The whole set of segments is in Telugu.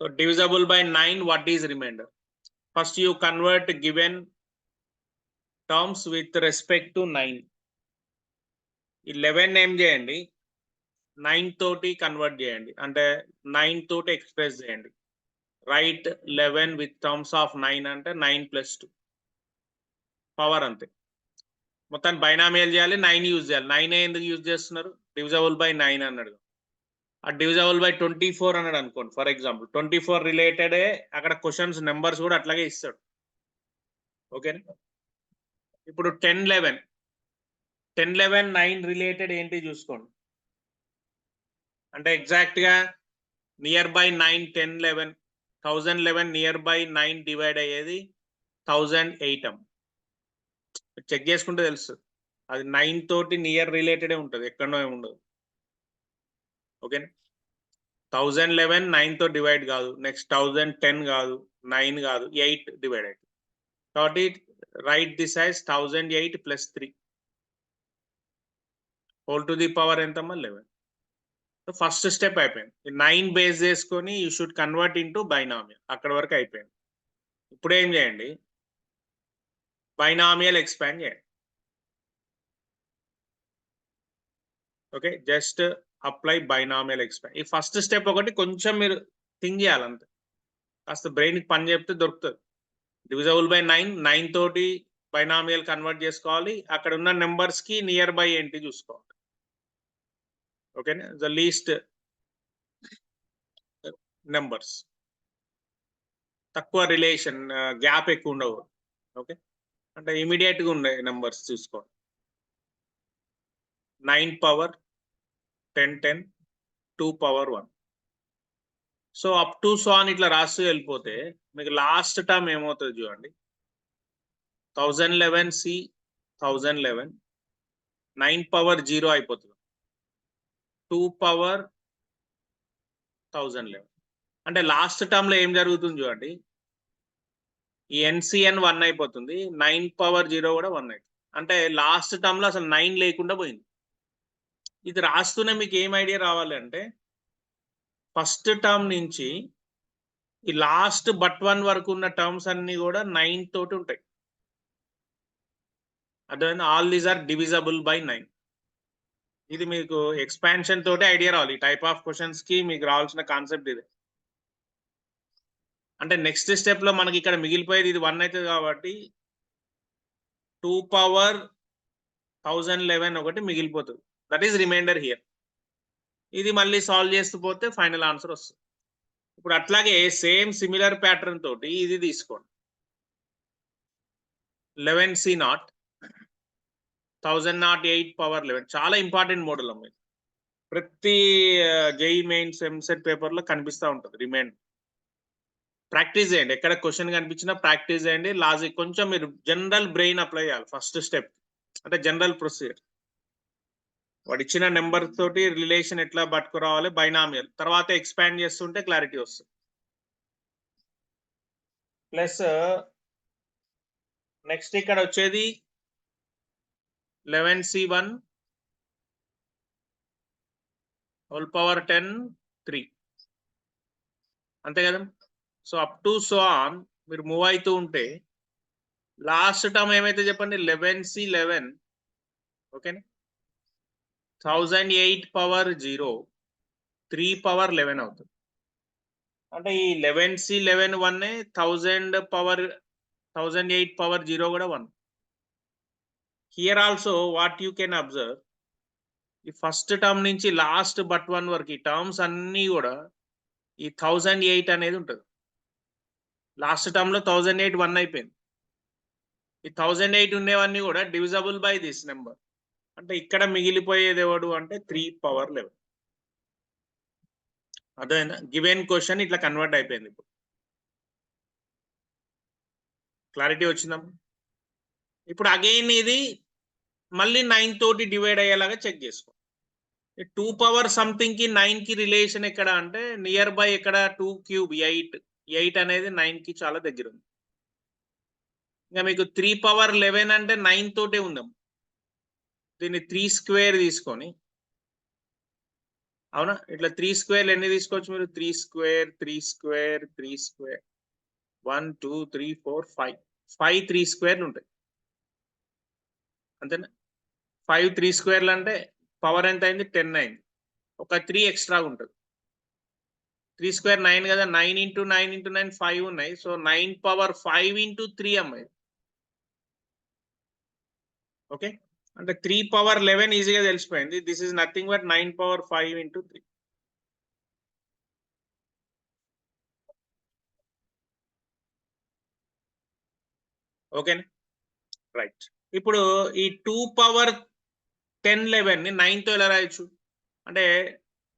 So divisible by 9, what is remainder? First you convert given terms with respect to 9. 11 ఏం చేయండి 9 తోటి కన్వర్ట్ చేయండి అంటే 9 తోటి ఎక్స్ప్రెస్ చేయండి రైట్ 11 విత్ టర్మ్స్ ఆఫ్ 9 అంటే 9 + 2 పవర్ అంతే మొత్తం బైనామియల్ చేయాలి 9 యూజ్ చేయాలి 9 ఎందుకు యూజ్ చేస్తున్నారు డివిజబుల్ బై 9 అన్నాడు ఆ డివిజబుల్ బై 24 అన్నాడు అనుకోండి ఫర్ ఎగ్జాంపుల్ 24 రిలేటెడ్ అక్కడ క్వశ్చన్స్ నెంబర్స్ కూడా అట్లాగే ఇస్తాడు ఓకేనా ఇప్పుడు 10 11 9 రిలేటెడ్ ఏంటి చూసుకోండి అంటే ఎగ్జాక్ట్ గా near by 9 10 11 1011 near by 9 divide అయ్యేది 1008 చెక్ చేసుకుంటే తెలుసు అది 9 తోటి నియర్ రిలేటెడ్ ఉంటుంది ఎక్కడో ఉండదు ఓకేనా 1011 9 తో డివైడ్ కాదు నెక్స్ట్ 1010 కాదు 9 కాదు 8 డివైడ్ అవుతుంది కాబట్టి right this as 1008 + 3 whole to the power ఎంతమ్మా 11 ఫస్ట్ స్టెప్ అయిపోయింది 9 బేస్ చేసుకొని you should convert into binomial అక్కడ వరకు అయిపోయింది ఇప్పుడు ఏం చేయండి బైనామియల్ ఎక్స్పాండ్ చేయండి okay just apply binomial expand ఈ ఫస్ట్ స్టెప్ ఒకటి కొంచెం మీరు థింక్ చేయాలంతే కాస్త బ్రెయిన్కి పని చెప్తే దొరుకుతుంది డివిజబుల్ బై 9 తోటి బైనామియల్ కన్వర్ట్ చేసుకోవాలి అక్కడ ఉన్న నెంబర్స్ కి నియర్ బై ఏంటి చూసుకోవాలి ఓకేనా ద లీస్ట్ నెంబర్స్ తక్కువ రిలేషన్ గ్యాప్ ఎక్కువ ఉండవు ఓకే అంటే ఇమీడియట్ గా ఉండే నెంబర్స్ చూసుకోండి 9 power 10 10 2 power 1 so up to so అని ఇట్లా రాస్తూ వెళ్ళిపోతే మీకు లాస్ట్ టర్మ్ ఏమవుతుంది చూడండి 1011 సి 1011 9 పవర్ 0 అయిపోతుంది 2 పవర్ 1011 అంటే లాస్ట్ టర్మ్ లో ఏం జరుగుతుంది చూడండి ఈ ఎన్సిఎన్ 1 అయిపోతుంది 9 పవర్ 0 కూడా 1 అవుతుంది అంటే లాస్ట్ టర్మ్ లో అసలు 9 లేకుండా పోయింది ఇది రాస్తూనే మీకు ఏం ఐడియా రావాలి అంటే ఫస్ట్ టర్మ్ నుంచి ఈ లాస్ట్ బట్ 1 వరకు ఉన్న టర్మ్స్ అన్ని కూడా 9 తోటి ఉంటాయి అదే all these are divisible by 9 ఇది మీకు ఎక్స్పాన్షన్ తోటి ఐడియా రావాలి టైప్ ఆఫ్ క్వశ్చన్స్ కి మీకు రావాల్సిన కాన్సెప్ట్ ఇది అంటే నెక్స్ట్ స్టెప్ లో మనకి ఇక్కడ మిగిలిపోయేది ఇది 1 అవుతుంది కాబట్టి 2 పవర్ 1011 ఒకటి మిగిలిపోతుంది దట్ ఈస్ రిమైండర్ హియర్ ఇది మళ్ళీ సాల్వ్ చేస్తూ పోతే ఫైనల్ ఆన్సర్ వస్తుంది ఇప్పుడు అట్లాగే సేమ్ సిమిలర్ ప్యాటర్న్ తోటి ఇది తీసుకోండి 11C0 1008 పవర్ 11 చాలా ఇంపార్టెంట్ మోడల్ అమ్మ ప్రతి జేఈ మెయిన్స్ ఎంసెట్ పేపర్ లో కనిపిస్తూ ఉంటుంది రిమైండర్ ప్రాక్టీస్ చేయండి ఎక్కడ క్వశ్చన్ కనిపించినా ప్రాక్టీస్ చేయండి లాజిక్ కొంచెం మీరు జనరల్ బ్రెయిన్ అప్లై చేయాలి ఫస్ట్ స్టెప్ అంటే జనరల్ ప్రొసీజర్ వాడు ఇచ్చిన నెంబర్ తోటి రిలేషన్ ఎట్లా పట్టుకురావాలి బైనామియల్ తర్వాత ఎక్స్పాండ్ చేస్తుంటే క్లారిటీ వస్తుంది ప్లస్ నెక్స్ట్ ఇక్కడ వచ్చేది 11C1 హోల్ పవర్ 10 3 అంతే కదా so up to so on మీరు మూవ్ అవుతూ ఉంటే లాస్ట్ టర్మ్ ఏమైతే చెప్పండి 11C11 ఓకేనా 1008 పవర్ 0 3 పవర్ 11 అవుతుంది అంటే ఈ 11C11 1 1000 పవర్ 1008 పవర్ 0 కూడా 1 here also what you can observe ఈ ఫస్ట్ టర్మ్ నుంచి లాస్ట్ బట్ 1 వరకు ఈ టర్మ్స్ అన్నీ కూడా ఈ 1008 అనేది ఉంటుంది లాస్ట్ టర్మ్ లో 1008 1 అయిపోయింది ఈ 1008 ఉండేవన్నీ కూడా డివిజబుల్ బై దిస్ నెంబర్ అంటే ఇక్కడ మిగిలిపోయేది ఎవడు అంటే 3 పవర్ 11 అదేనా గివెన్ క్వశ్చన్ ఇట్లా కన్వర్ట్ అయిపోయింది ఇప్పుడు క్లారిటీ వచ్చిందమ్మా ఇప్పుడు అగైన్ ఇది మళ్ళీ 9 తోటి డివైడ్ అయ్యేలాగా చెక్ చేసుకో 2 పవర్ సంథింగ్ కి 9 కి రిలేషన్ ఎక్కడ అంటే నియర్ బై ఎక్కడ 2 క్యూబ్ 8 అనేది 9 కి చాలా దగ్గర ఉంది ఇంకా మీకు 3 పవర్ 11 అంటే 9 తోటే ఉందాం దీన్ని 3 స్క్వేర్ తీసుకొని అవునా? ఇట్లా 3 స్క్వేర్లు ఎన్ని తీసుకోవచ్చు మీరు? 3 స్క్వేర్ 3 స్క్వేర్ 3 స్క్వేర్ 1 2 3 4 5 5 3 స్క్వేర్లు ఉంటాయి అంతేనా? 5 3 స్క్వేర్లు అంటే పవర్ ఎంత అయింది? 10 అయింది. ఒక 3 ఎక్స్ట్రా ఉంటుంది. 3 స్క్వేర్ 9 కదా, 9 ఇంటూ 9 ఇంటూ 9 5 ఉన్నాయి. సో 9 పవర్ 5 ఇంటూ 3 అమ్మాయి. ఓకే, అంటే 3 పవర్ 11 ఈజీగా తెలిసిపోయింది. This is nothing but 9 power 5 into 3. ఓకేనా? రైట్. ఇప్పుడు ఈ 2 పవర్ 10 11 ని 9 తో ఎలా రాయొచ్చు? అంటే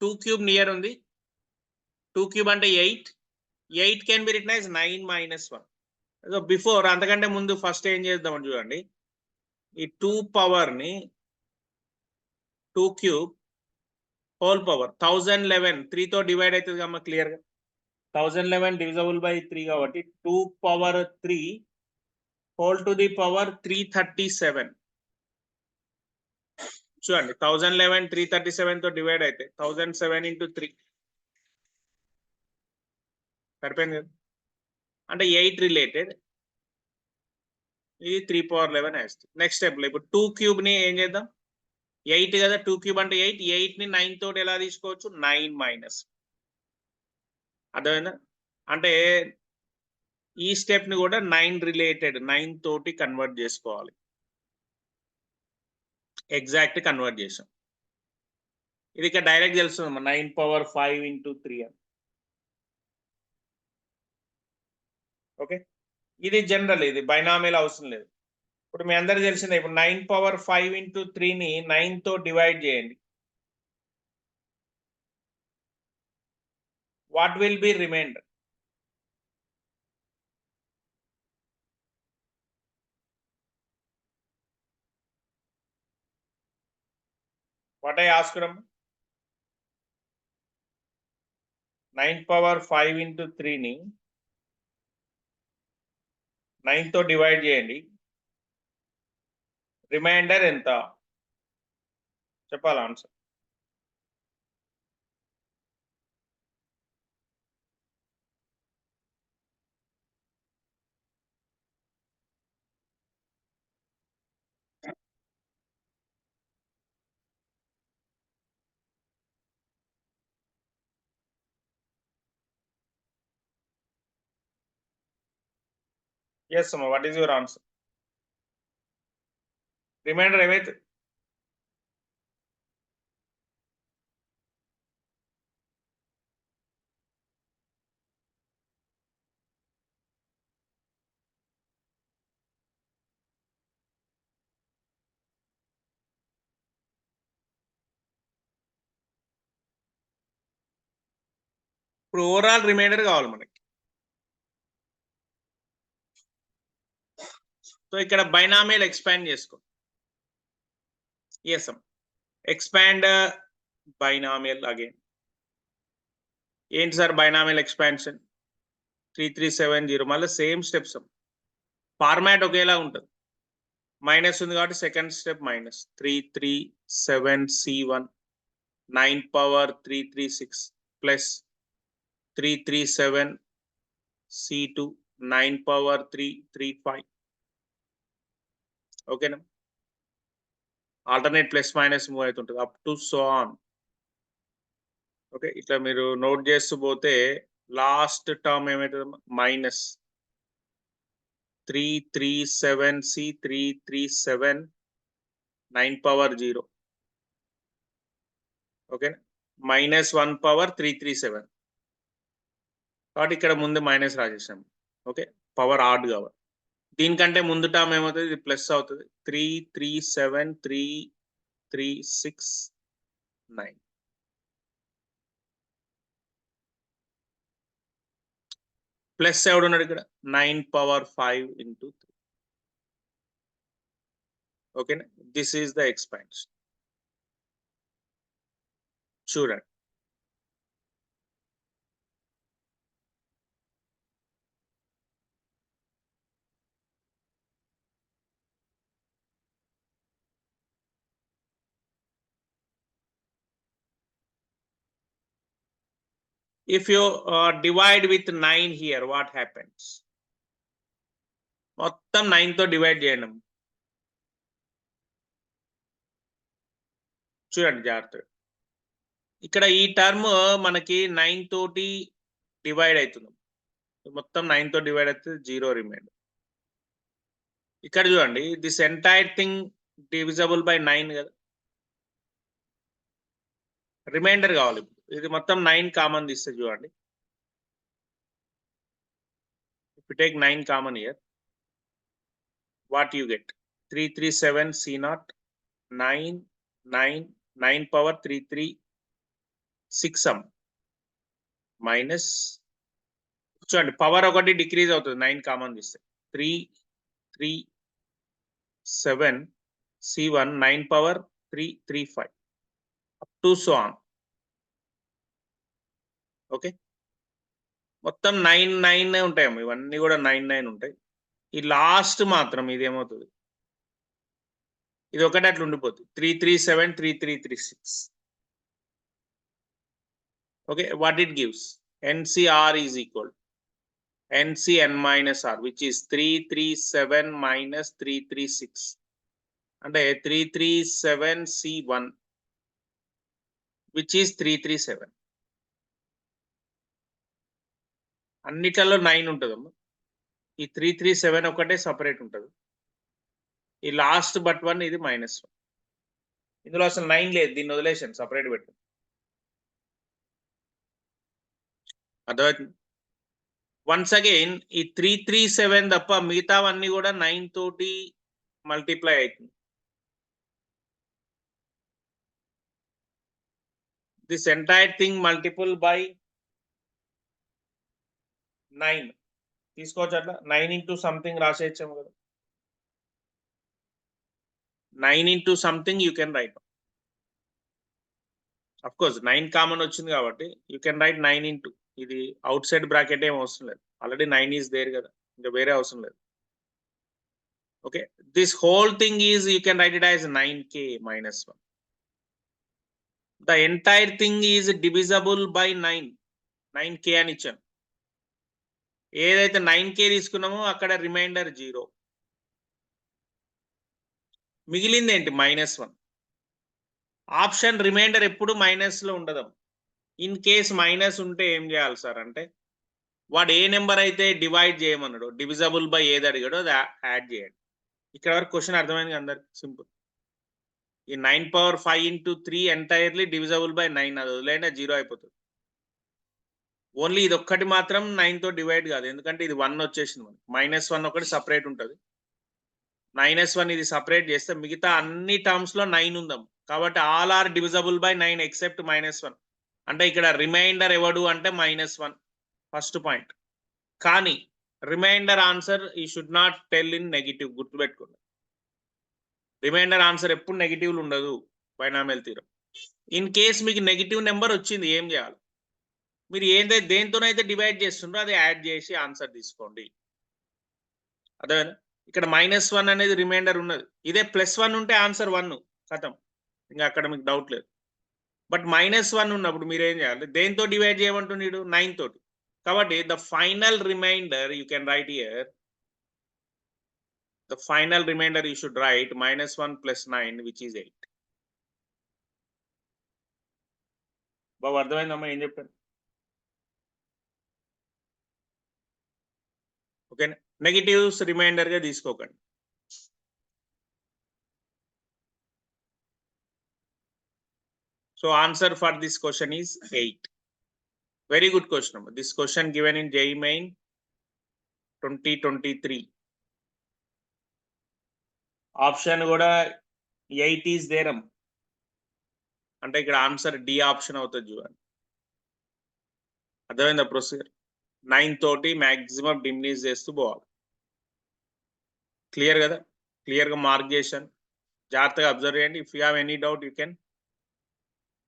2 క్యూబ్ నియర్ ఉంది. 2 క్యూబ్ అంటే 8. 8 can be written as 9 minus 1. So before, అంతకంటే ముందు ఫస్ట్ ఏం చేద్దామని చూడండి. ఈ 2 పవర్ ని 2 క్యూబ్ హోల్ పవర్ 1011 3 తో డివైడ్ అవుతుంది కమ్మా క్లియర్ గా. 1011 డివిజబుల్ బై 3 కాబట్టి 2 power 3 whole to the power 337. చూడండి, 1011 337 తో డివైడ్ అయితే 1007 ఇంటూ 3 సరిపోయింది కదా. అంటే 8 రిలేటెడ్, ఇది 3 పవర్ 11 వేస్తుంది. నెక్స్ట్ స్టెప్ లో ఇప్పుడు 2 క్యూబ్ ని ఏం చేద్దాం? 8 కదా, 2 క్యూబ్ అంటే 8. 8 ని 9 తోటి ఎలా తీసుకోవచ్చు? 9 మైనస్. అర్థమైందా? అంటే ఈ స్టెప్ ని కూడా 9 రిలేటెడ్, 9 తోటి కన్వర్ట్ చేసుకోవాలి. ఎగ్జాక్ట్ కన్వర్ట్ చేసాం. ఇది ఇక్కడ డైరెక్ట్ తెలుస్తుంది 9 పవర్ 5 ఇంటూ 3 అని. ఓకే, ఇది జనరల్, ఇది బైనామియల్ అవసరం లేదు. ఇప్పుడు మీ అందరికి తెలిసిందే. ఇప్పుడు 9 పవర్ 5 ఇంటూ 3 ని 9 తో డివైడ్ చేయండి. What will be remainder? What I asked? 9 power 5 into 3 ని 9 తో డివైడ్ చేయండి. రిమైండర్ ఎంత చెప్పాలి ఆన్సర్. ఎస్ అమ్మా, what is your answer? Remainder ఏమైతే? ఇప్పుడు ఓవరాల్ రిమైండర్ కావాలి మనకి. సో ఇక్కడ బైనామియల్ ఎక్స్పాండ్ చేసుకో. ఎస్ అమ్మ, ఎక్స్పాండ్ బైనామియల్ అగైన్. ఏంటి సార్ బైనామియల్ ఎక్స్పాన్షన్? 3370, మళ్ళీ సేమ్ స్టెప్స్. ఫార్మాట్ ఒకేలా ఉంటుంది. మైనస్ ఉంది కాబట్టి second step minus 337C1 9 power 336 plus 337C2 9 power 335. ఓకేనా? ఆల్టర్నేట్ ప్లస్ మైనస్ మూవ్ అవుతుంటుంది up to so on. Okay, ఇట్లా మీరు నోట్ చేస్తూ పోతే లాస్ట్ టర్మ్ ఏమవుతుంది? Minus 337C337 9 power 0. ఓకేనా? మైనస్ 1 పవర్ 337 కాబట్టి ఇక్కడ ముందు మైనస్ రాసేసాం. ఓకే, పవర్ ఆడ్ కావాలి. దీనికంటే ముందు టర్మ్ ఏమవుతుంది? ఇది ప్లస్ అవుతుంది. 337,336,9 ప్లస్ ఎవడున్నాడు ఇక్కడ? 9 పవర్ 5 ఇంటూ 3. ఓకేనా? This is the expansion. చూడండి, If you divide with 9 here, what happens? మొత్తం 9 తో డివైడ్ చేయండి. చూడండి జాగ్రత్తగా. ఇక్కడ ఈ టర్మ్ మనకి 9 తోటి డివైడ్ అవుతుంది. మొత్తం 9 తో డివైడ్ అయితే 0 రిమైండర్. ఇక్కడ చూడండి, this entire thing divisible by 9 కదా, రిమైండర్ కావాలి. ఇది మొత్తం 9 కామన్ తీస్తే చూడండి, if you take 9 common here, what you get? 337 C0 9 9 9 power 33 6 sum minus చూడండి పవర్ ఒకటి డిక్రీజ్ అవుతుంది 9 కామన్ తీస్తే 3 3 7 C1 9 power 3 3 5 up to so on. Okay, మొత్తం 9 9 ఉంటాయేమో, ఇవన్నీ కూడా 9 9 ఉంటాయి. ఈ లాస్ట్ మాత్రం ఇది ఏమవుతుంది, ఇది ఒకటి అట్లా ఉండిపోతుంది 337 3336. Okay, what it gives? NCR is equal NCN minus R, which is 337 minus 336. అంటే 337 C1, which is 337. అన్నిట్లలో 9 ఉంటుందమ్మా. ఈ 337 ఒకటే సపరేట్ ఉంటుంది. ఈ లాస్ట్ బట్ 1 ఇది -1. ఇందులో అసలు 9 లేదు, దీన్ని వదిలేసాను, సపరేట్ పెట్టు. అర్థమవుతుంది? వన్స్ అగైన్ ఈ 337 తప్ప మిగతావన్నీ కూడా 9 తోటి మల్టిప్లై అవుతుంది. This entire thing multiple by 9 తీసుకోవచ్చు. అట్లా 9 ఇంటూ సంథింగ్ రాసేయచ్చాము కదా, 9 into something you can right. Of course 9 common వచ్చింది కాబట్టి యూ కెన్ రైట్ 9 ఇంటూ, ఇది అవుట్ సైడ్ బ్రాకెట్ ఏం అవసరం లేదు, ఆల్రెడీ 9 ఈజ్ దేర్ కదా, ఇంకా వేరే అవసరం లేదు. Okay, this whole thing is you can right it as 9k minus 1. The entire thing is divisible by 9, 9k అని ఇచ్చాను. ఏదైతే 9k తీసుకున్నామో అక్కడ రిమైండర్ 0, మిగిలింది ఏంటి? -1. ఆప్షన్ రిమైండర్ ఎప్పుడు మైనస్ లో ఉండదు. ఇన్ కేస్ మైనస్ ఉంటే ఏం చేయాలి సార్ అంటే, వాడు ఏ నెంబర్ అయితే డివైడ్ చేయమన్నాడు, డివిజబుల్ బై ఏది అడిగాడో అది యాడ్ చేయండి. ఇక్కడ వరకు క్వశ్చన్ అర్థమైంది అందరికి? సింపుల్. ఈ 9 power 5 into 3 entirely divisible by 9, అది వదిలేనా 0 అయిపోతుంది. ఓన్లీ ఇది ఒక్కటి మాత్రం 9 తో డివైడ్ కాదు, ఎందుకంటే ఇది 1 వచ్చేసింది మనకి. -1 ఒకటి సపరేట్ ఉంటుంది, -1 ఇది సపరేట్ చేస్తే మిగతా అన్ని టర్మ్స్ లో 9 ఉందాం కాబట్టి all are divisible by 9 except -1. అంటే ఇక్కడ రిమైండర్ ఎవడు అంటే -1, ఫస్ట్ పాయింట్. కానీ రిమైండర్ ఆన్సర్ ఈ should not tell in negative, గుర్తుపెట్టుకోండి. రిమైండర్ ఆన్సర్ ఎప్పుడు నెగిటివ్లు ఉండదు బైనామియల్ థీరం. ఇన్ కేస్ మీకు నెగిటివ్ నెంబర్ వచ్చింది ఏం చేయాలి? మీరు ఏదైతే దేంతోనైతే డివైడ్ చేస్తుండ్రో అది యాడ్ చేసి ఆన్సర్ తీసుకోండి. అదేనా? ఇక్కడ -1 అనేది రిమైండర్ ఉన్నది, ఇదే +1 ఉంటే ఆన్సర్ 1 ఖతం, ఇంకా అక్కడ మీకు డౌట్ లేదు. బట్ -1 ఉన్నప్పుడు మీరు ఏం చేయాలి? దేంతో డివైడ్ చేయమంటున్నాడు? 9 తోటి. కాబట్టి the final remainder you can write here, the final remainder you should write -1 + 9 which is 8. బాబు అర్థమైందమ్మా ఏం చెప్పాను? ఓకేనా? నెగిటివ్స్ రిమైండర్ గా తీసుకోకండి. So answer for this question is 8. Very good question. This question given in JEE Main 2023. Option కూడా 8 is there. అంటే ఇక్కడ ఆన్సర్ డి ఆప్షన్ అవుతుంది చూడండి. అర్థమైందా ప్రొసీజర్? 9 తోటి మాక్సిమం డిమినిష్ చేస్తూ పోవాలి. క్లియర్ కదా? క్లియర్ గా మార్క్ చేశాను, జాగ్రత్తగా అబ్జర్వ్ చేయండి. If you have any doubt you can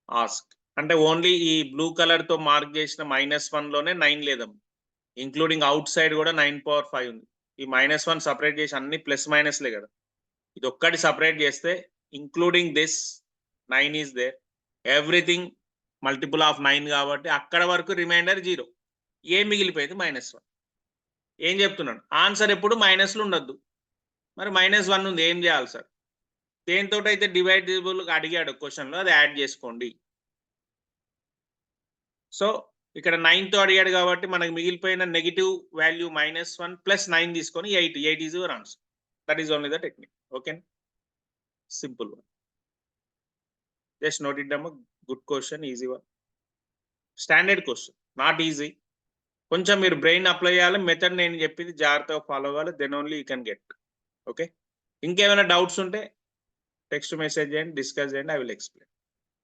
ask. అంటే ఓన్లీ ఈ బ్లూ కలర్ తో మార్క్ చేసిన -1 లోనే 9 లేదమ్మ, ఇంక్లూడింగ్ అవుట్ సైడ్ కూడా 9 power 5 ఉంది. ఈ -1 సపరేట్ చేసి అన్ని +- కదా, ఇది ఒక్కటి సపరేట్ చేస్తే including this 9 is there, everything multiple of 9 కాబట్టి అక్కడ వరకు రిమైండర్ 0. ఏ మిగిలిపోయింది -1. ఏం చెప్తున్నాను, ఆన్సర్ ఎప్పుడు మైనస్లు ఉండొద్దు. మరి -1 ఉంది, ఏం చేయాలి సార్? దేంతో అయితే డివైడబుల్ అడిగాడు క్వశ్చన్లో అది యాడ్ చేసుకోండి. సో ఇక్కడ 9తో అడిగాడు కాబట్టి మనకు మిగిలిపోయిన నెగిటివ్ వాల్యూ -1 ప్లస్ 9 తీసుకొని 8 is your answer. That is only the technique. Okay, simple one. Just note it down. Good question, easy one, standard question, not easy. కొంచెం మీరు బ్రెయిన్ అప్లై చేయాలి, మెథడ్ నేను చెప్పింది జాగ్రత్తగా ఫాలో అవ్వాలి, then only you can get. Okay, ఇంకేమైనా డౌట్స్ ఉంటే టెక్స్ట్ మెసేజ్ చేయండి, డిస్కస్ చేయండి, ఐ విల్ ఎక్స్ప్లెయిన్.